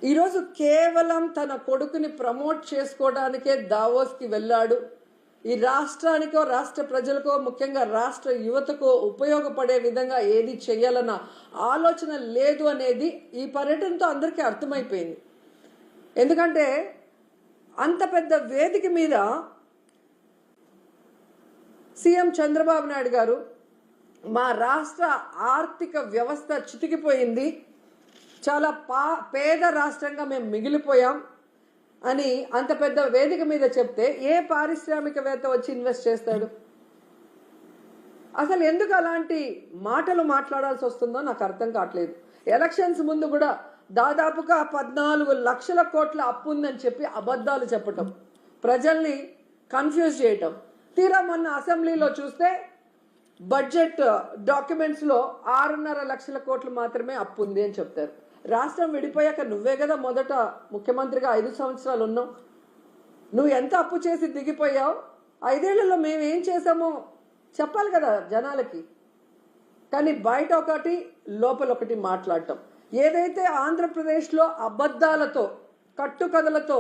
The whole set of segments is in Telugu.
ఈరోజు కేవలం తన కొడుకుని ప్రమోట్ చేసుకోవడానికే దావోస్కి వెళ్ళాడు. ఈ రాష్ట్రానికో రాష్ట్ర ప్రజలకో ముఖ్యంగా రాష్ట్ర యువతకో ఉపయోగపడే విధంగా ఏది చేయాలన్న ఆలోచన లేదు అనేది ఈ పర్యటనతో అందరికీ అర్థమైపోయింది. ఎందుకంటే అంత పెద్ద వేదిక మీద సీఎం చంద్రబాబు నాయుడు గారు మా రాష్ట్ర ఆర్థిక వ్యవస్థ చితికిపోయింది, చాలా పేద రాష్ట్రంగా మేము మిగిలిపోయాం అని అంత పెద్ద వేదిక మీద చెప్తే ఏ పారిశ్రామికవేత్త వచ్చి ఇన్వెస్ట్ చేస్తాడు? అసలు ఎందుకు అలాంటి మాటలు మాట్లాడాల్సి వస్తుందో నాకు అర్థం కావట్లేదు. ఎలక్షన్స్ ముందు కూడా దాదాపుగా 14 లక్షల కోట్ల అప్పు ఉందని చెప్పి అబద్ధాలు చెప్పటం, ప్రజల్ని కన్ఫ్యూజ్ చేయటం. తీరా మొన్న అసెంబ్లీలో చూస్తే బడ్జెట్ డాక్యుమెంట్స్లో 6.5 లక్షల కోట్లు మాత్రమే అప్పు ఉంది అని చెప్తారు. రాష్ట్రం విడిపోయాక నువ్వే కదా మొదట ముఖ్యమంత్రిగా 5 సంవత్సరాలు ఉన్నావు. నువ్వు ఎంత అప్పు చేసి దిగిపోయావు, 5 ఏళ్లలో మేము ఏం చేసామో చెప్పాలి కదా జనాలకి. కానీ బయట ఒకటి లోపల ఒకటి మాట్లాడటం. ఏదైతే ఆంధ్రప్రదేశ్లో అబద్ధాలతో కట్టుకథలతో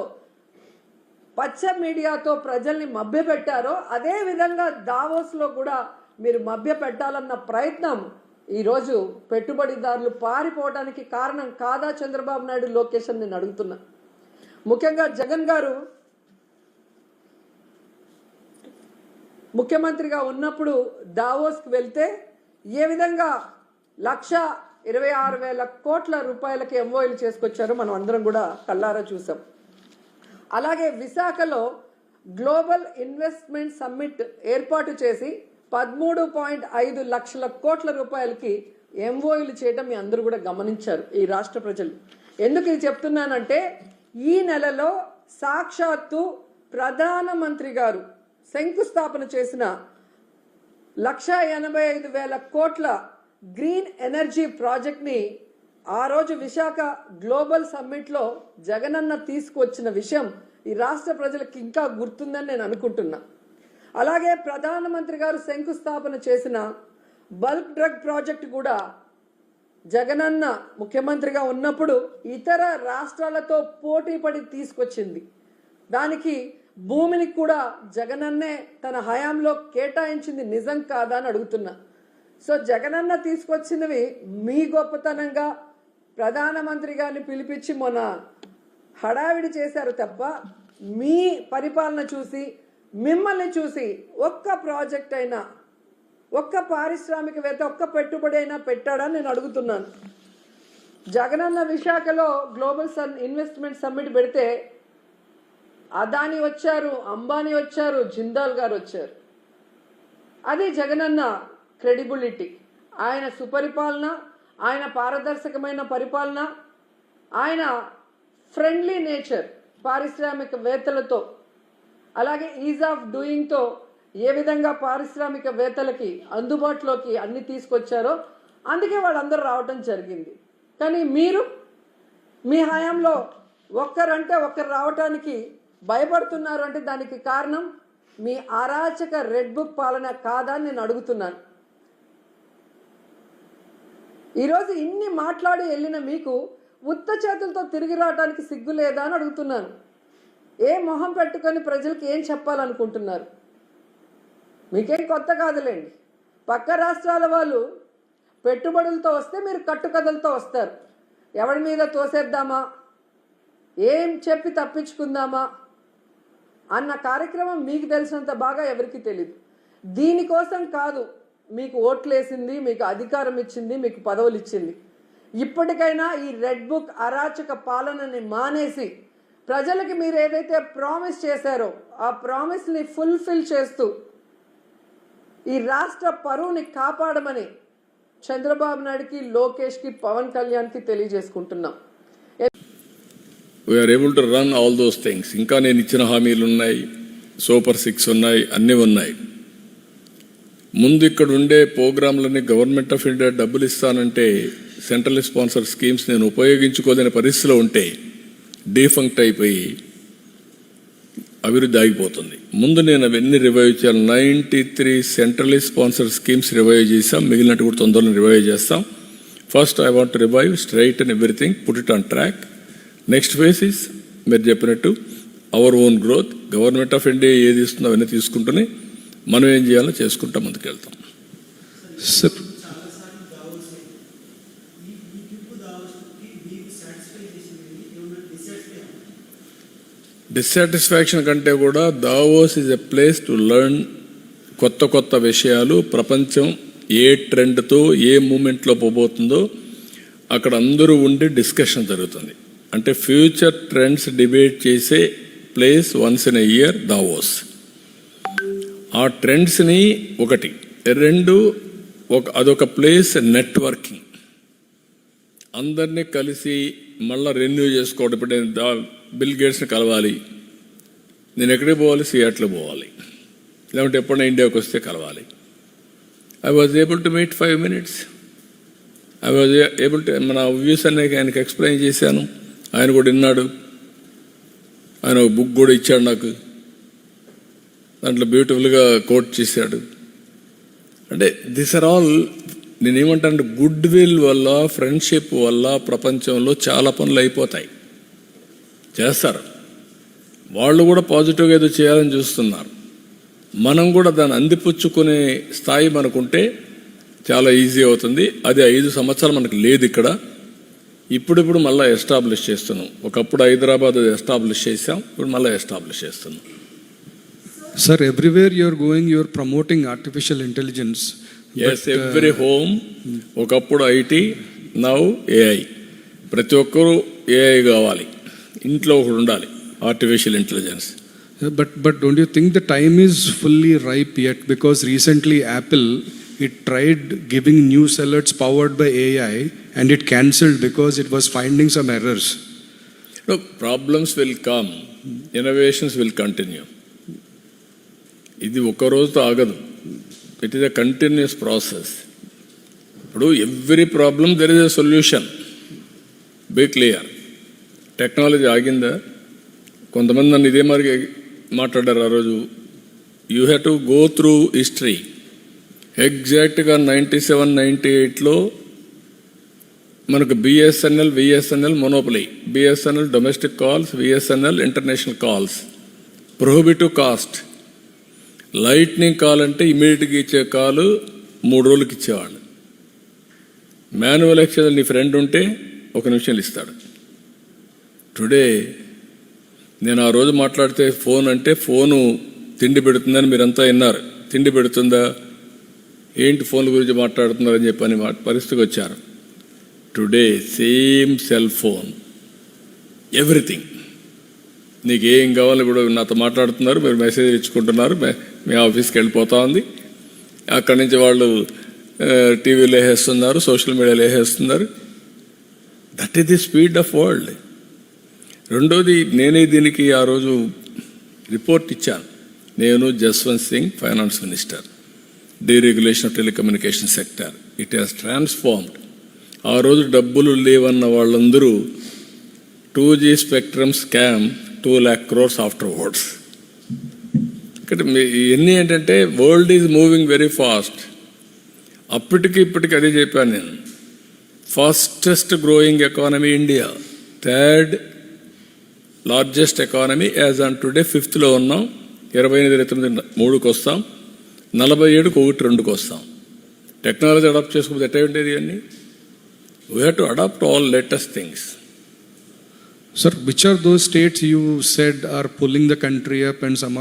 పచ్చ మీడియాతో ప్రజల్ని మభ్యపెట్టారో అదే విధంగా దావోస్లో కూడా మీరు మభ్య పెట్టాలన్న ప్రయత్నం ఈరోజు పెట్టుబడిదారులు పారిపోవడానికి కారణం కాదా చంద్రబాబు నాయుడు, లోకేష్ అని నేను అడుగుతున్నా. ముఖ్యంగా జగన్ గారు ముఖ్యమంత్రిగా ఉన్నప్పుడు దావోస్కి వెళ్తే ఏ విధంగా 1,26,000 కోట్ల రూపాయలకి ఎంఓఎలు చేసుకొచ్చారో మనం అందరం కూడా కళ్ళారా చూసాం. అలాగే విశాఖలో గ్లోబల్ ఇన్వెస్ట్మెంట్ సమ్మిట్ ఏర్పాటు చేసి 13.5 లక్షల కోట్ల రూపాయలకి ఎంఓయూలు చేయడం మీ అందరూ కూడా గమనించారు ఈ రాష్ట్ర ప్రజలు. ఎందుకు ఇది చెప్తున్నానంటే ఈ నెలలో సాక్షాత్తు ప్రధానమంత్రి గారు శంకుస్థాపన చేసిన 1,85,000 కోట్ల గ్రీన్ ఎనర్జీ ప్రాజెక్ట్ని ఆ రోజు విశాఖ గ్లోబల్ సమ్మిట్లో జగనన్న తీసుకువచ్చిన విషయం ఈ రాష్ట్ర ప్రజలకు ఇంకా గుర్తుందని నేను అనుకుంటున్నా. అలాగే ప్రధానమంత్రి గారు శంకుస్థాపన చేసిన బల్క్ డ్రగ్ ప్రాజెక్ట్ కూడా జగనన్న ముఖ్యమంత్రిగా ఉన్నప్పుడు ఇతర రాష్ట్రాలతో పోటీ పడి తీసుకొచ్చింది. దానికి భూమిని కూడా జగనన్నే తన హయాంలో కేటాయించింది నిజం కాదా అని అడుగుతున్నా. సో జగనన్న తీసుకొచ్చినవి మీ గొప్పతనంగా ప్రధానమంత్రి గారిని పిలిపించి మొన్న హడావిడి చేశారు తప్ప మీ పరిపాలన చూసి మిమ్మల్ని చూసి ఒక్క ప్రాజెక్ట్ అయినా, ఒక్క పారిశ్రామికవేత్త, ఒక్క పెట్టుబడి అయినా పెట్టాడని నేను అడుగుతున్నాను. జగనన్న విశాఖలో గ్లోబల్ ఇన్వెస్ట్మెంట్ సమ్మిట్ పెడితే అదాని వచ్చారు, అంబానీ వచ్చారు, జిందాల్ గారు వచ్చారు. అది జగనన్న క్రెడిబిలిటీ, ఆయన సుపరిపాలన, ఆయన పారదర్శకమైన పరిపాలన, ఆయన ఫ్రెండ్లీ నేచర్ పారిశ్రామికవేత్తలతో, అలాగే ఈజ్ ఆఫ్ డూయింగ్తో ఏ విధంగా పారిశ్రామికవేత్తలకి అందుబాటులోకి అన్ని తీసుకొచ్చారో అందుకే వాళ్ళందరూ రావటం జరిగింది. కానీ మీరు మీ హయాంలో ఒక్కరంటే ఒక్కరు రావటానికి భయపడుతున్నారు అంటే దానికి కారణం మీ అరాచక రెడ్ బుక్ పాలన కాదా అని నేను అడుగుతున్నాను. ఈరోజు ఇన్ని మాట్లాడి వెళ్ళిన మీకు ఉత్త చేతులతో తిరిగి రావడానికి సిగ్గు లేదా అని అడుగుతున్నాను. ఏ మొహం పెట్టుకొని ప్రజలకు ఏం చెప్పాలనుకుంటున్నారు? మీకేం కొత్త కాదులేండి. పక్క రాష్ట్రాల వాళ్ళు పెట్టుబడులతో వస్తే మీరు కట్టుకథలతో వస్తారు. ఎవరి మీద తోసేద్దామా, ఏం చెప్పి తప్పించుకుందామా అన్న కార్యక్రమం మీకు తెలిసినంత బాగా ఎవరికి తెలియదు. దీనికోసం కాదు మీకు ఓట్లేసింది, మీకు అధికారం ఇచ్చింది, మీకు పదవులు ఇచ్చింది. ఇప్పటికైనా ఈ రెడ్ బుక్ అరాచక పాలనని మానేసి ప్రజలకి మీరు ఏదైతే ప్రామిస్ చేశారో ఆ ప్రామిస్ని ఫుల్ఫిల్ చేస్తూ ఈ రాష్ట్ర పరువుని కాపాడమని చంద్రబాబు నాయుడుకి, లోకేష్కి, పవన్ కళ్యాణ్కి తెలియజేసుకుంటున్నాం. We are able to run all those things. ఇంకా నేను ఇచ్చిన హామీలు ఉన్నాయి, సూపర్ 6 ఉన్నాయి, అన్నీ ఉన్నాయి. ముందు ఇక్కడ ఉండే ప్రోగ్రాంలని గవర్నమెంట్ ఆఫ్ ఇండియా డబ్బులు ఇస్తానంటే సెంట్రల్ స్పాన్సర్ స్కీమ్స్ నేను ఉపయోగించుకోలేని పరిస్థితిలో ఉంటే డీఫంక్ట్ అయిపోయి అభివృద్ధి ఆగిపోతుంది. ముందు నేను అవన్నీ రివైవ్ చేయాలి. 93 సెంట్రలీ స్పాన్సర్ స్కీమ్స్ రివైవ్ చేసాం, మిగిలినట్టు కూడా తొందరలో రివైవ్ చేస్తాం. First I want revive, straight and everything, put it on track. Next phase is మీరు చెప్పినట్టు our own growth. Government of India ఏది ఇస్తుందో అవన్నీ తీసుకుంటూనే మనం ఏం చేయాలో చేసుకుంటా ముందుకెళ్తాం. సార్ డిస్సాటిస్ఫాక్షన్ కంటే కూడా Davos is a place to learn కొత్త కొత్త విషయాలు. ప్రపంచం ఏ ట్రెండ్తో ఏ మూమెంట్లో పోబోతుందో అక్కడ అందరూ ఉండి డిస్కషన్ జరుగుతుంది. అంటే ఫ్యూచర్ ట్రెండ్స్ డిబేట్ చేసే place once in a year Davos. ఆ ట్రెండ్స్ని ఒకటి, రెండు అదొక ప్లేస్ నెట్వర్కింగ్, అందరినీ కలిసి మళ్ళీ రెన్యూ చేసుకోవడం. ఇప్పుడు నేను బిల్ గేట్స్ని కలవాలి, నేను ఎక్కడికి పోవాలి, సియాట్లో పోవాలి, లేకుంటే ఎప్పుడైనా ఇండియాకి వస్తే కలవాలి. I was able to meet 5 minutes. I was able to మన వ్యూస్ అనే ఆయనకి ఎక్స్ప్లెయిన్ చేశాను, ఆయన కూడా విన్నాడు. ఆయన ఒక బుక్ కూడా ఇచ్చాడు నాకు, దాంట్లో బ్యూటిఫుల్గా కోట్ చేశాడు. అంటే దిస్ ఆర్ ఆల్, నేనేమంటాను, గుడ్ విల్ వల్ల, ఫ్రెండ్షిప్ వల్ల ప్రపంచంలో చాలా పనులు అయిపోతాయి, చేస్తారు. వాళ్ళు కూడా పాజిటివ్గా ఏదో చేయాలని చూస్తున్నారు. మనం కూడా దాన్ని అందిపుచ్చుకునే స్థాయి మనకుంటే చాలా ఈజీ అవుతుంది. అది 5 సంవత్సరాలు మనకు లేదు ఇక్కడ. ఇప్పుడు మళ్ళీ ఎస్టాబ్లిష్ చేస్తున్నాం. ఒకప్పుడు హైదరాబాద్ ఎస్టాబ్లిష్ చేసాం, ఇప్పుడు మళ్ళీ ఎస్టాబ్లిష్ చేస్తున్నాం. Sir, everywhere you are going, you are promoting artificial intelligence. Yes, every home. ఒకప్పుడు ఐటీ, నౌ ఏఐ. ప్రతి ఒక్కరూ ఏఐ కావాలి, ఇంట్లో ఒకడు ఉండాలి, artificial intelligence. But don't you think the time is fully ripe yet? Because recently Apple, it tried giving news alerts powered by AI and it cancelled because it was finding some errors. Look, problems will come, innovations will continue. ఇది ఒక్క రోజుతో ఆగదు, it is a continuous process. ఇప్పుడు every problem there is a solution. Be clear. Technology ఆగిందా? కొంతమంది నన్ను ఇదే మరి మాట్లాడారు ఆ రోజు. You have to go through history. ఎగ్జాక్ట్గా 97, 98లో మనకు BSNL monopoly. BSNL domestic calls, BSNL international calls, prohibitive cost. Lightning call అంటే ఇమీడియట్గా ఇచ్చే కాలు 3 రోజులకి ఇచ్చేవాళ్ళు. మాన్యువల్ ఎక్స్చేంజ్ నీ ఫ్రెండ్ ఉంటే 1 నిమిషంలో ఇస్తాడు. టుడే నేను ఆ రోజు మాట్లాడితే ఫోన్ అంటే ఫోను తిండి పెడుతుందని మీరంతా విన్నారు. తిండి పెడుతుందా ఏంటి, ఫోన్ల గురించి మాట్లాడుతున్నారని చెప్పని పరిస్థితికి వచ్చారు. Today same cell phone, everything. నీకు ఏం కావాలి, ఇప్పుడు నాతో మాట్లాడుతున్నారు, మీరు మెసేజ్ ఇచ్చుకుంటున్నారు, మీ ఆఫీస్కి వెళ్ళిపోతా ఉంది. అక్కడి నుంచి వాళ్ళు టీవీలో వేసేస్తున్నారు, సోషల్ మీడియాలో వేసేస్తున్నారు. That is the speed of world. రెండోది, నేనే దీనికి ఆ రోజు రిపోర్ట్ ఇచ్చాను. నేను Jaswant Singh, finance minister, deregulation of telecommunication sector. It has transformed. ఆ రోజు డబ్బులు లేవన్న వాళ్ళందరూ 2G spectrum scam 2 lakh crores afterwards. ఇక్కడ ఇవన్నీ ఏంటంటే world is moving very fast. అప్పటికి ఇప్పటికి అదే చెప్పాను నేను. Fastest growing economy India, 3rd largest economy as on today. 5th ఉన్నాం. 28, 29, 3కి వస్తాం. 47కి 1, 2కి వస్తాం. టెక్నాలజీ అడాప్ట్ చేసుకోకపోతే ఎట్లా ఉండేది అన్నీ? We have to adapt all latest things. Sir, which are those states you said are pulling the country up and some are